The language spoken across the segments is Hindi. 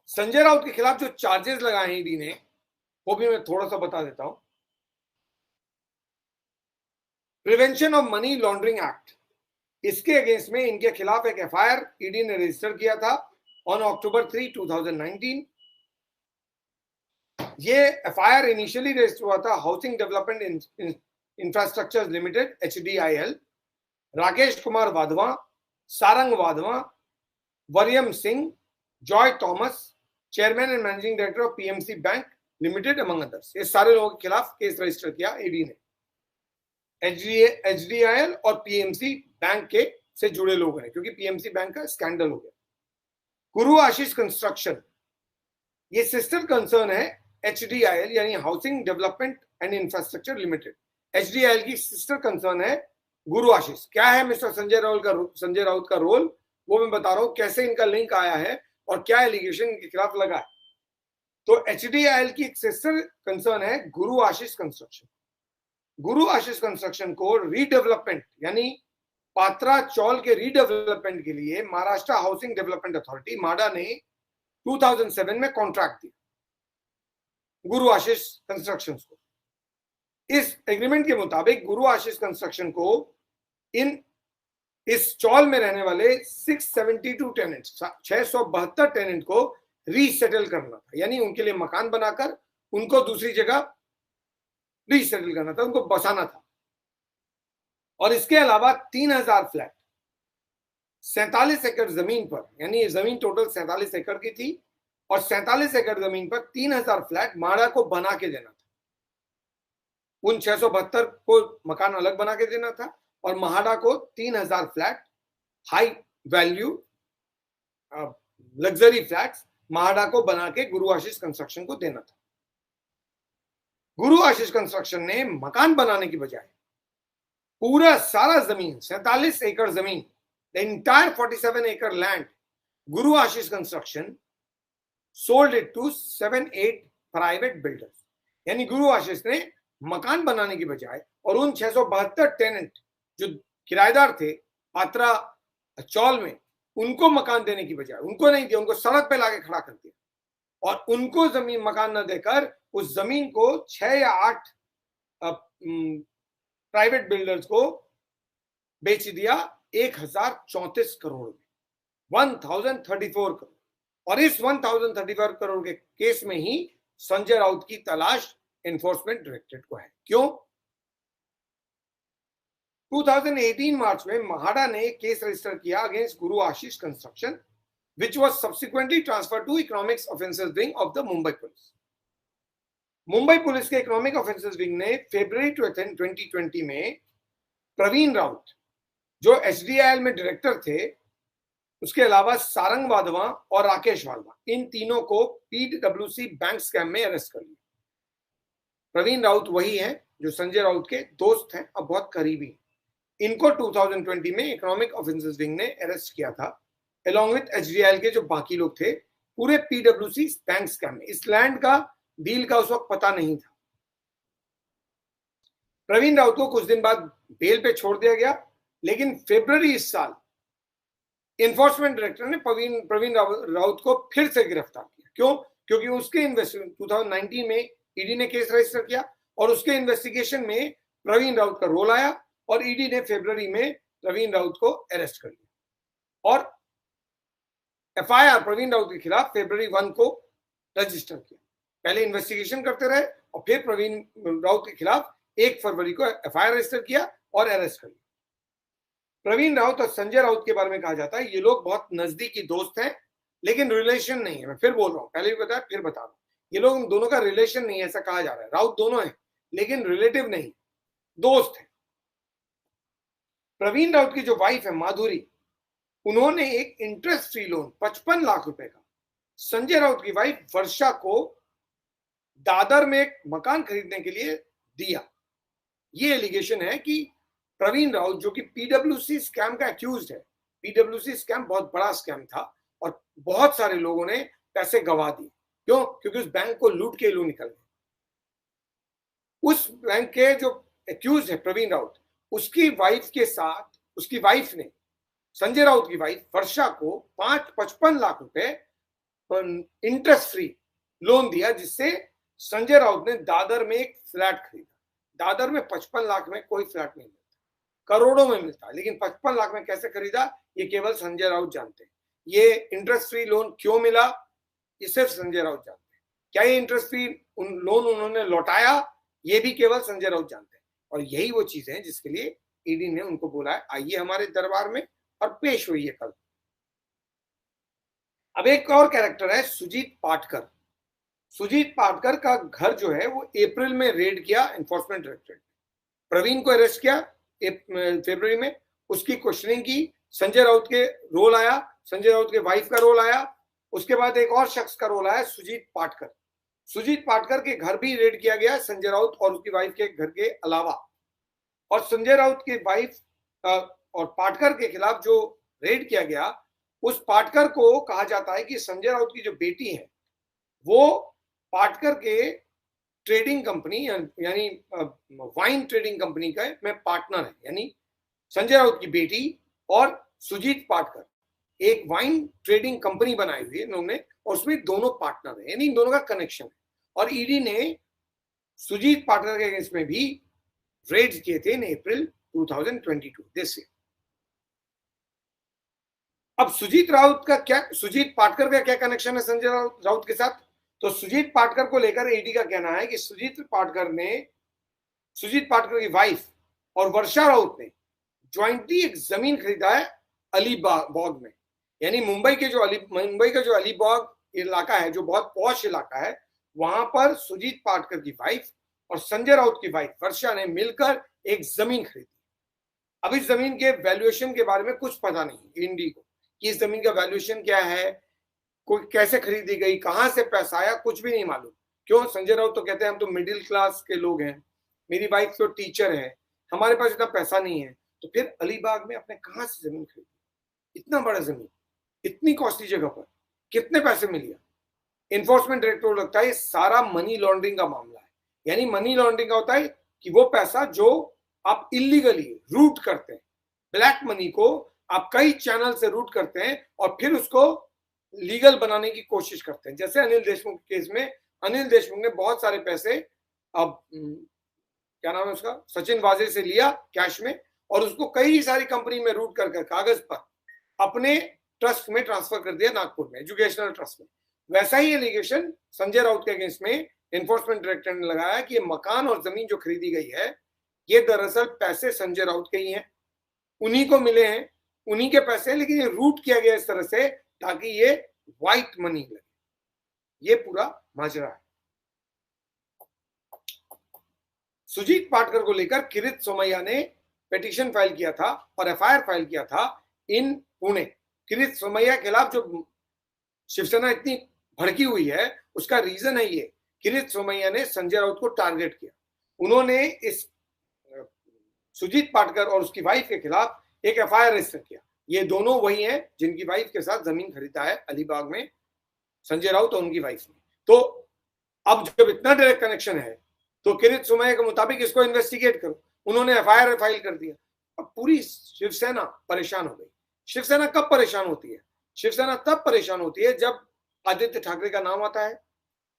संजय राउत के खिलाफ जो चार्जेस लगाए हैं ईडी ने, वो भी मैं थोड़ा सा बता देता हूं। Prevention of money laundering act, इसके अगेंस्ट में इनके खिलाफ एक एफआईआर ईडी ने रजिस्टर किया था ऑन October 3, 2019। ये एफआईआर इनिशियली रजिस्टर हुआ था housing development infrastructure limited HDIL, Rakesh Kumar Wadhwa, Sarang Wadhwa, Wariyam Singh, Joy Thomas, chairman and managing director of PMC bank limited among others. ये सारे लोगों के खिलाफ केस रजिस्टर किया ईडी ने। HDIL और PMC बैंक के से जुड़े लोग हैं, क्योंकि PMC बैंक का स्कैंडल हो गया। गुरु आशीष कंस्ट्रक्शन, ये सिस्टर कंसर्न है HDIL यानी housing development and infrastructure limited. HDIL की सिस्टर कंसर्न है गुरु आशीष। क्या है मिस्टर संजय राउत का रोल, वो मैं बता रहा हूं, कैसे इनका लिंक आया है और क्या एलिगेशन इनके खिलाफ लगा है। तो HDIL की एक सिस्टर कंसर्न है गुरु आशीष कंस्ट्रक्शन। गुरु आशीष कंस्ट्रक्शन को रीडेवलपमेंट यानी पात्रा चौल के रीडेवलपमेंट के लिए महाराष्ट्र हाउसिंग डेवलपमेंट अथॉरिटी माडा ने 2007 में कॉन्ट्रैक्ट दिया गुरु आशीष कंस्ट्रक्शन को। इस एग्रीमेंट के मुताबिक गुरु आशीष कंस्ट्रक्शन को इस चौल में रहने वाले 672 टेनेंट 672 टेनेंट को रीसेटल करना था, यानी उनके लिए मकान बनाकर उनको दूसरी जगह रीसेटल करना था, उनको बसाना था। और इसके अलावा 3000 फ्लैट 47 एकड़ जमीन पर, यानी ये जमीन टोटल 47 एकड़ की थी, और 47 एकड़ जमीन पर 3000 फ्लैट माड़ा को बना के देना था। उन 672 को मकान अलग बना के देना था और महाड़ा को 3000 flat high value luxury flats MHADA को बना के गुरु आशीष कंस्ट्रक्शन को देना था। गुरु आशीष कंस्ट्रक्शन ने मकान बनाने की बजाय पूरा सारा जमीन 47 एकड़ जमीन, द एंटायर 47 एकड़ land, Guru Ashish construction sold it to 7-8 private builders. यानी गुरु आशीष ने मकान बनाने की बजाय और उन 672 टेनेंट जो किराएदार थे पात्रा चौल में, उनको मकान देने की बजाय उनको नहीं दिया, उनको सड़क पे लाके खड़ा कर दिया और उनको जमीन मकान न देकर उस जमीन को 6 या 8 प्राइवेट बिल्डर्स को बेच दिया 1034 करोड़ में, 1034 करोड़। और इस 1034 करोड़ के केस में ही संजय राउत की तलाश एनफोर्समेंट डायरेक्टरेट को है। क्यों? 2018 मार्च में महाड़ा ने केस रजिस्टर किया against Guru Ashish construction, which was subsequently transferred to Economics Offences Wing of the Mumbai Police. Mumbai police के इकोनॉमिक ऑफेंसेस विंग ने फरवरी 2020 में प्रवीण राउत जो HDIL में डायरेक्टर थे, उसके अलावा सारंग वाधवा और राकेश वाधवा, इन तीनों को PWC बैंक स्कैम में अरेस्ट कर लिया। प्रवीण राउत वही हैं जो संजय राउत के दोस्त हैं और बहुत करीबी। इनको 2020 में इकोनॉमिक ऑफेंसेस विंग ने अरेस्ट किया था along with HDIL के जो बाकी लोग थे, पूरे PWC बैंक स्कैम में। इस लैंड का डील का उस वक्त पता नहीं था। प्रवीण राउत को कुछ दिन बाद बेल पे छोड़ दिया गया, लेकिन फरवरी इस साल एनफोर्समेंट डायरेक्टर ने प्रवीण राउत को फिर से गिरफ्तार किया। क्यों? क्योंकि उसके इन्वेस्टिगेशन 2019 में ईडी ने केस रजिस्टर किया और उसके इन्वेस्टिगेशन में प्रवीण राउत का रोल आया और ईडी ने फरवरी में प्रवीण राउत को अरेस्ट कर लिया और एफआईआर प्रवीण राउत के खिलाफ फरवरी 1 को रजिस्टर किया। पहले इन्वेस्टिगेशन करते रहे और फिर प्रवीण राउत के खिलाफ 1 फरवरी को एफआईआर रजिस्टर किया और अरेस्ट कर लिया। प्रवीण राउत और संजय राउत के बारे में कहा जाता है ये लोग बहुत नजदीकी दोस्त हैं, लेकिन रिलेशन नहीं है। मैं फिर बोल रहा हूं, पहले भी बताया फिर बता रहा हूं, ये लोग दोनों का रिलेशन नहीं है ऐसा कहा जा रहा है। राउत दोनों हैं लेकिन रिलेटिव नहीं, दोस्त हैं। प्रवीण राउत की जो वाइफ है माधुरी, उन्होंने एक इंटरेस्ट फ्री लोन 55 लाख रुपए का संजय राउत की वाइफ वर्षा को दादर में एक मकान खरीदने के लिए दिया। ये एलिगेशन है कि प्रवीण राउत जो कि PWC स्कैम का एक्यूज्ड है, PWC स्कैम बहुत बड़ा स्कैम था और बहुत सारे लोगों ने पैसे गंवा दिए। क्यों? क्योंकि उस बैंक को लूट के लोग निकल गए। उस बैंक के जो एक्यूज है प्रवीण राउत, उसकी वाइफ के साथ उसकी वाइफ ने, संजय राउत की वाइफ वर्षा को 55 लाख रुपए इंटरेस्ट फ्री लोन दिया, जिससे संजय राउत ने दादर में एक फ्लैट खरीदा। दादर में 55 लाख में कोई फ्लैट नहीं मिलता, करोड़ों में मिलता है, लेकिन 55 लाख में कैसे खरीदा ये केवल संजय राउत जानते हैं। ये इंटरेस्ट फ्री लोन क्यों मिला ये सिर्फ संजय राउत जानते हैं। क्या ये इंटरेस्ट फ्री लोन उन्होंने लौटाया ये भी केवल संजय राउत जानते हैं। और यही वो चीजें हैं जिसके लिए ईडी ने उनको बोला है आइए हमारे दरबार में, और पेश हुई है कल। अब एक और कैरेक्टर है सुजीत पाटकर। सुजीत पाटकर का घर जो है वो अप्रैल में रेड किया एनफोर्समेंट डायरेक्टरेट। प्रवीण को अरेस्ट किया फरवरी में, उसकी क्वेश्चनिंग की, संजय राउत के रोल आया, संजय राउत के वाइफ का रोल आया, उसके बाद एक और शख्स का रोल आया सुजीत पाटकर। सुजीत पाटकर के घर भी रेड किया गया संजय राउत और उसकी वाइफ के घर के अलावा। और संजय राउत की वाइफ और पाटकर के खिलाफ जो रेड किया गया, उस पाटकर को कहा जाता है कि संजय राउत की जो बेटी है वो पाटकर के ट्रेडिंग कंपनी यानी वाइन ट्रेडिंग कंपनी का में पार्टनर है। यानी संजय राउत की बेटी और सुजीत पाटकर एक वाइन ट्रेडिंग कंपनी बनाई हुई है इन्होंने, और उसमें दोनों पार्टनर है, यानी इन दोनों का कनेक्शन है। और ईडी ने सुजीत पाटकर के अगेंस्ट में भी रेड किए थे इन अप्रैल 2022 दिस ईयर। अब सुजीत पाटकर का क्या कनेक्शन है संजय राउत के साथ? तो सुजीत पाटकर को लेकर ईडी का कहना है कि सुजीत पाटकर की वाइफ और वर्षा राउत ने ज्वाइंटली एक जमीन खरीदा है अलीबाग में। यानी मुंबई का जो अलीबाग इलाका है, जो बहुत पॉश इलाका है, वहां पर सुजीत पाटकर की वाइफ और संजय राउत की वाइफ वर्षा ने मिलकर एक जमीन खरीदी। अब इस जमीन के वैल्यूएशन के बारे में कुछ पता नहीं ईडी को कि इस जमीन का वैल्यूएशन क्या है, कोई कैसे खरीदी गई, कहां से पैसा आया, कुछ भी नहीं मालूम। क्यों? संजय राउत तो कहते हैं हम तो मिडिल क्लास के लोग हैं, मेरी वाइफ तो टीचर है, हमारे पास इतना पैसा नहीं है। तो फिर अलीबाग में आपने कहां से जमीन खरीदी? इतना बड़ा जमीन, इतनी कॉस्टली जगह पर कितने पैसे मिल गया? एनफोर्समेंट डायरेक्टर को लगता है ये सारा मनी लॉन्ड्रिंग का मामला है। यानी मनी लॉन्ड्रिंग का होता है कि वो पैसा जो आप इलीगली रूट करते हैं, ब्लैक मनी को आप कई चैनल से रूट करते हैं और फिर उसको लीगल बनाने की कोशिश करते हैं। जैसे अनिल देशमुख के केस में अनिल देशमुख ने बहुत सारे पैसे, अब क्या नाम है उसका, सचिन वाजे से लिया कैश में, और उसको कई सारी कंपनी में रूट कर कागज पर अपने ट्रस्ट में ट्रांसफर कर दिया, नागपुर में एजुकेशनल ट्रस्ट में। वैसा ही एलिगेशन संजय राउत के अगेंस्ट में एनफोर्समेंट डायरेक्टर ने लगाया कि ये मकान और जमीन जो खरीदी गई है ये दरअसल पैसे संजय राउत के ही हैं, उन्हीं को मिले हैं, उन्हीं के पैसे हैं, लेकिन ये रूट किया गया इस तरह से ताकि ये व्हाइट मनी लगे। ये पूरा माजरा है। सुजीत पाटकर को लेकर किरीट सोमैया ने पिटीशन फाइल किया था और एफआईआर फाइल किया था इन पुणे। किरीट सोमैया के खिलाफ जो शिवसेना इतनी भड़की हुई है उसका रीजन है ये, किरीट सोमैया ने संजय राउत को टारगेट किया। उन्होंने इस सुजीत पाटकर और उसकी वाइफ के खिलाफ एक एफआईआर रजिस्टर किया। ये दोनों वही हैं जिनकी वाइफ के साथ जमीन खरीदा है अलीबाग में संजय राउत और उनकी वाइफ ने। तो अब जब इतना डायरेक्ट कनेक्शन है तो किरीट सोमैया के मुताबिक इसको इन्वेस्टिगेट करो। उन्होंने एफआईआर फाइल कर दिया। अब पूरी शिवसेना परेशान हो गई। शिवसेना कब परेशान होती है? शिवसेना तब परेशान होती है जब आदित्य ठाकरे का नाम आता है,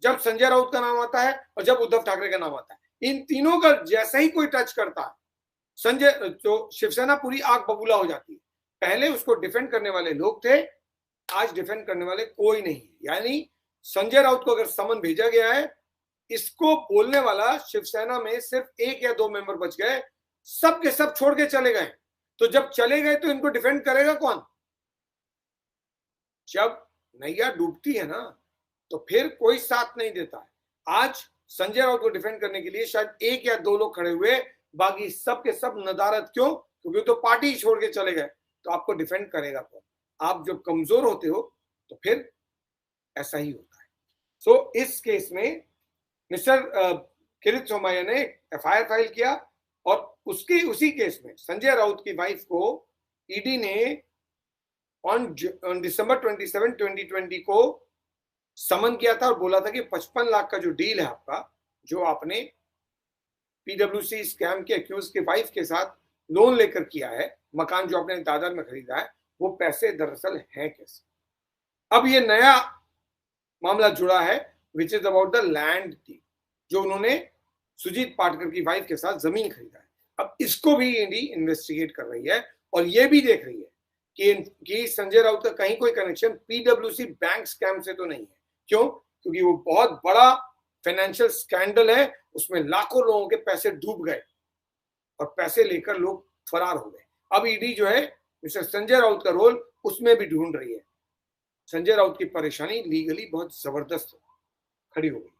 जब संजय राउत का नाम आता है और जब उद्धव ठाकरे का नाम आता है। इन तीनों का जैसा ही कोई टच करता है जो शिवसेना पूरी आग बबूला हो जाती है। पहले उसको डिफेंड करने वाले लोग थे, आज डिफेंड करने वाले कोई नहीं। यानी संजय राउत को अगर समन भेजा गया है, इसको बोलने वाला शिवसेना में सिर्फ 1 या 2 मेंबर बच गए, सब के सब छोड़ के चले गए। तो जब चले गए तो इनको डिफेंड करेगा कौन? जब नैया डूबती है ना तो फिर कोई साथ नहीं देता है। आज संजय राउत को डिफेंड करने के लिए शायद 1 या 2 लोग खड़े हुए, बाकी सब के सब नदारद। क्यों? क्योंकि तो पार्टी छोड़ के चले गए। तो आपको डिफेंड करेगा कौन? आप जब कमजोर होते हो तो फिर ऐसा ही होता है। सो इस केस में मिस्टर किरीट सोमैया ने एफआईआर फाइल किया और उसी केस में संजय राउत की वाइफ को ईडी ने ऑन दिसंबर 27, 2020 को समन किया था और बोला था कि 55 लाख का जो डील है आपका, जो आपने पीडब्ल्यूसी स्कैम के एक्यूज के वाइफ के साथ लोन लेकर किया है, मकान जो आपने दादर में खरीदा है, वो पैसे दरअसल हैं कैसे? अब ये नया मामला जुड़ा है, which is about the land deal, जो उन्होंने सुजीत पाटकर की वाइफ के साथ जमीन खरीदा है। अब इसको भी ईडी इन्वेस्टिगेट कर रही है और ये भी देख रही है कि संजय राउत का कहीं कोई कनेक्शन पीडब्ल्यूसी बैंक स्कैम से तो नहीं है। क्यों? क्योंकि वो बहुत बड़ा फाइनेंशियल स्कैंडल है, उसमें लाखों लोगों के पैसे डूब गए और पैसे लेकर लोग फरार हो गए। अब ईडी जो है मिस्टर संजय राउत का रोल उसमें भी ढूंढ रही है। संजय राउत की परेशानी लीगली बहुत जबरदस्त खड़ी हो गई।